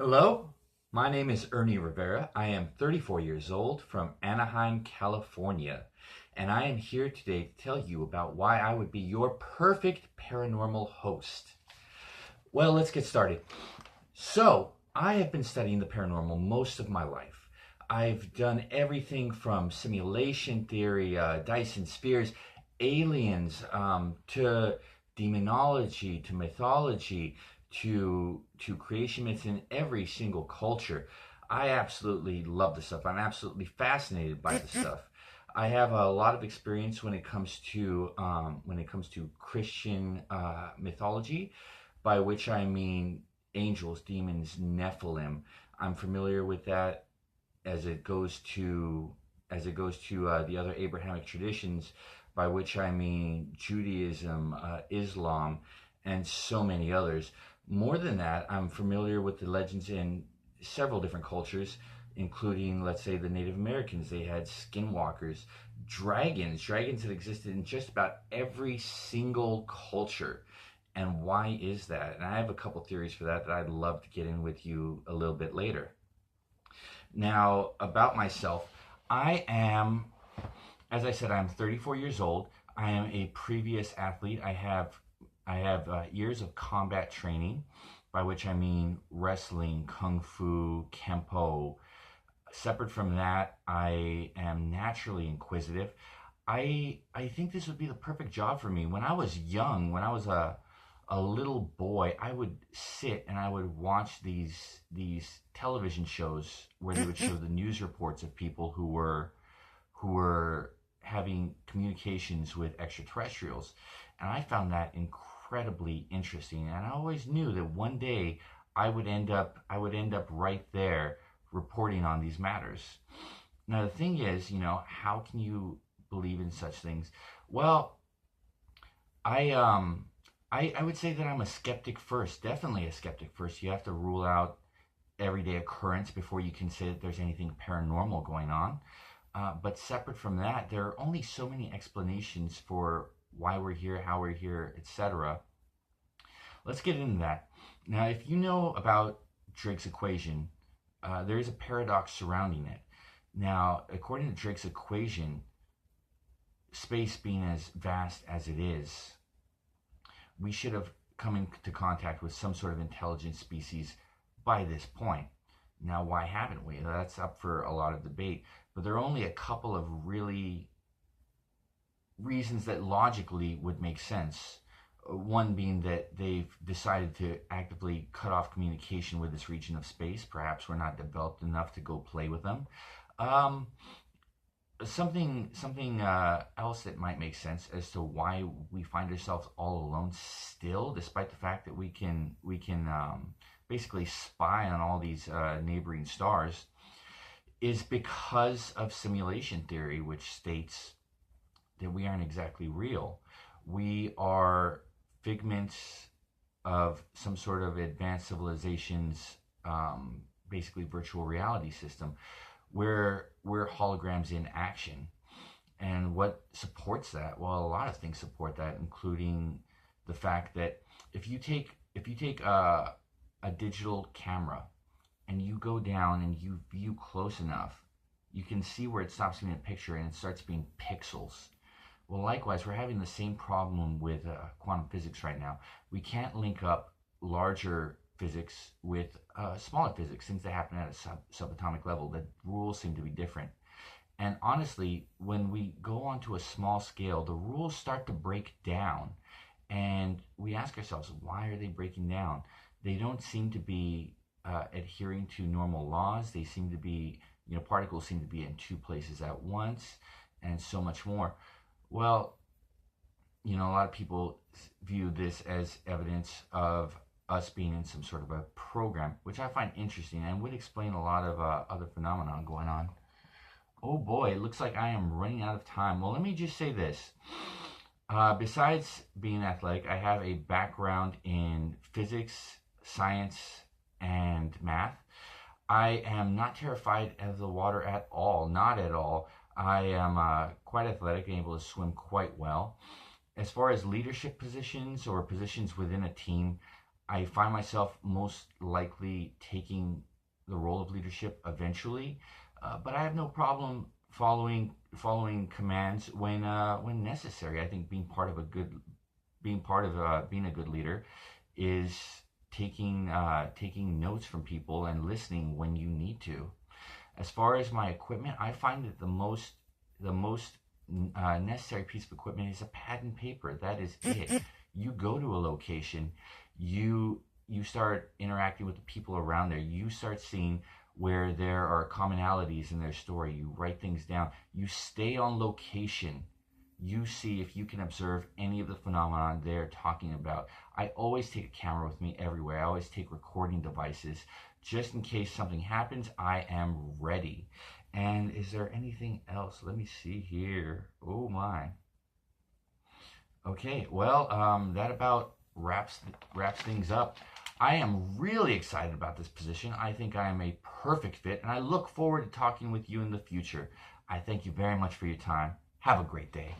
Hello, my name is Ernie Rivera. I am 34 years old from Anaheim, California, and I am here today to tell you about why I would be your perfect paranormal host. Well, let's get started. So, I have been studying the paranormal most of my life. I've done everything from simulation theory, Dyson spheres, aliens, to demonology, to mythology, to creation myths in every single culture. I absolutely love this stuff. I'm absolutely fascinated by this stuff. I have a lot of experience when it comes to Christian mythology, by which I mean angels, demons, Nephilim. I'm familiar with that as it goes to the other Abrahamic traditions, by which I mean Judaism, Islam, and so many others. More than that, I'm familiar with the legends in several different cultures, including, let's say, the Native Americans. They had skinwalkers, dragons that existed in just about every single culture. And why is that? And I have a couple theories for that I'd love to get in with you a little bit later. Now, about myself, I am, as I said, I'm 34 years old. I am a previous athlete. I have years of combat training, by which I mean wrestling, kung fu, kempo. Separate from that, I am naturally inquisitive. I think this would be the perfect job for me. When I was young, when I was a little boy, I would sit and I would watch these television shows where they would show the news reports of people who were having communications with extraterrestrials, and I found that incredibly interesting. And I always knew that one day I would end up right there reporting on these matters. Now the thing is, how can you believe in such things? Well, I um I would say that I'm a skeptic first, definitely a skeptic first. You have to rule out everyday occurrence before you can say that there's anything paranormal going on. But separate from that, there are only so many explanations for why we're here, how we're here, etc. Let's get into that. Now, if you know about Drake's equation, there is a paradox surrounding it. Now, according to Drake's equation, space being as vast as it is, we should have come into contact with some sort of intelligent species by this point. Now, why haven't we? That's up for a lot of debate, but there are only a couple of really reasons that logically would make sense. One being that they've decided to actively cut off communication with this region of space. Perhaps we're not developed enough to go play with them. Um, something else that might make sense as to why we find ourselves all alone still, despite the fact that we can basically spy on all these neighboring stars, is because of simulation theory, which states that we aren't exactly real. We are figments of some sort of advanced civilization's basically virtual reality system, where we're holograms in action. And what supports that? Well, a lot of things support that, including the fact that if you take a digital camera and you go down and you view close enough, you can see where it stops being a picture and it starts being pixels. Well, likewise, we're having the same problem with quantum physics right now. We can't link up larger physics with smaller physics, things that happen at a subatomic level. The rules seem to be different. And honestly, when we go onto a small scale, the rules start to break down. And we ask ourselves, why are they breaking down? They don't seem to be adhering to normal laws. They seem to be, particles seem to be in two places at once, and so much more. Well, a lot of people view this as evidence of us being in some sort of a program, which I find interesting and would explain a lot of other phenomena going on. Oh boy, it looks like I am running out of time. Well, let me just say this. Besides being athletic, I have a background in physics, science, and math. I am not terrified of the water at all, not at all. I am quite athletic and able to swim quite well. As far as leadership positions or positions within a team, I find myself most likely taking the role of leadership eventually, but I have no problem following commands when necessary. I think being a good leader is taking notes from people and listening when you need to. As far as my equipment, I find that the most necessary piece of equipment is a pad and paper. That is it. You go to a location, you start interacting with the people around there. You start seeing where there are commonalities in their story. You write things down. You stay on location. You see if you can observe any of the phenomenon they're talking about. I always take a camera with me everywhere. I always take recording devices. Just in case something happens, I am ready. And is there anything else? Let me see here. Oh my. Okay, well, that about wraps things up. I am really excited about this position. I think I am a perfect fit, and I look forward to talking with you in the future. I thank you very much for your time. Have a great day.